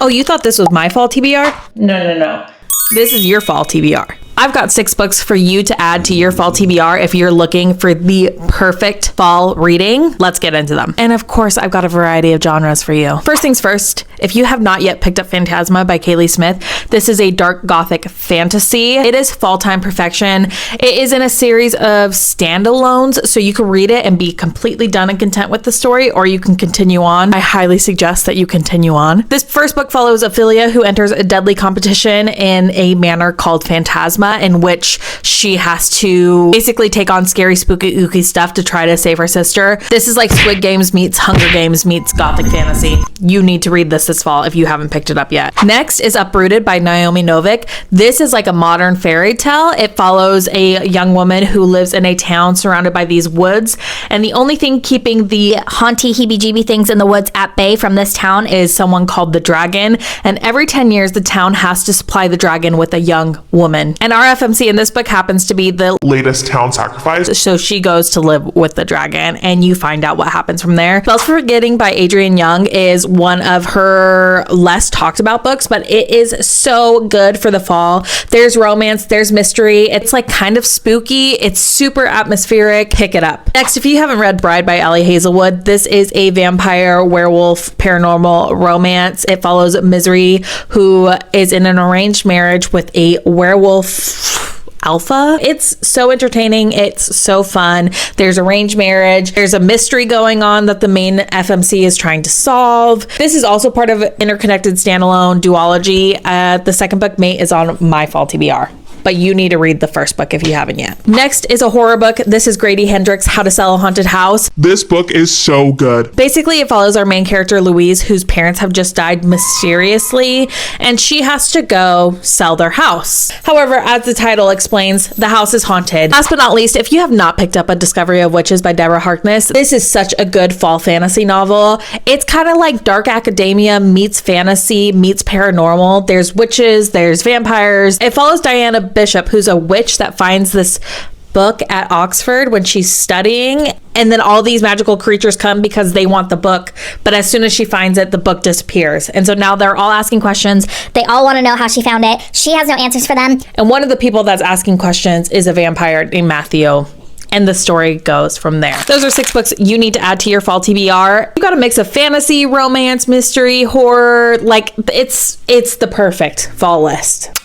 Oh, you thought this was my fall TBR? No. This is your fall TBR. I've got 6 books for you to add to your fall TBR if you're looking for the perfect fall reading. Let's get into them. And of course, I've got a variety of genres for you. First things first, if you have not yet picked up Phantasma by Kaylee Smith, this is a dark gothic fantasy. It is fall time perfection. It is in a series of standalones, so you can read it and be completely done and content with the story, or you can continue on. I highly suggest that you continue on. This first book follows Ophelia, who enters a deadly competition in a manor called Phantasma, in which she has to basically take on scary, spooky, ooky stuff to try to save her sister. This is like Squid Games meets Hunger Games meets gothic fantasy. You need to read this fall if you haven't picked it up yet. Next is Uprooted by Naomi Novik. This is like a modern fairy tale. It follows a young woman who lives in a town surrounded by these woods, and the only thing keeping the haunty heebie-jeebie things in the woods at bay from this town is someone called the dragon, and every 10 years the town has to supply the dragon with a young woman. And our FMC in this book happens to be the latest town sacrifice. So she goes to live with the dragon, and you find out what happens from there. Bells for Forgetting by Adrienne Young is one of her less talked about books, but it is so good for the fall. There's romance, there's mystery. It's like kind of spooky. It's super atmospheric. Pick it up. Next, if you haven't read Bride by Ellie Hazelwood, this is a vampire werewolf paranormal romance. It follows Misery, who is in an arranged marriage with a werewolf alpha. It's so entertaining. It's so fun. There's arranged marriage. There's a mystery going on that the main FMC is trying to solve. This is also part of interconnected standalone duology. The second book, Mate, is on my fall TBR. But you need to read the first book if you haven't yet. Next is a horror book. This is Grady Hendrix' How to Sell a Haunted House. This book is so good. Basically, it follows our main character, Louise, whose parents have just died mysteriously, and she has to go sell their house. However, as the title explains, the house is haunted. Last but not least, if you have not picked up A Discovery of Witches by Deborah Harkness, this is such a good fall fantasy novel. It's kind of like dark academia meets fantasy meets paranormal. There's witches, there's vampires. It follows Diana Bishop, who's a witch that finds this book at Oxford when she's studying, and then all these magical creatures come because they want the book, but as soon as she finds it, the book disappears. And so now they're all asking questions. They all want to know how she found it. She has no answers for them. And one of the people that's asking questions is a vampire named Matthew. And the story goes from there. Those are 6 books you need to add to your fall TBR. You got a mix of fantasy, romance, mystery, horror. Like, it's the perfect fall list.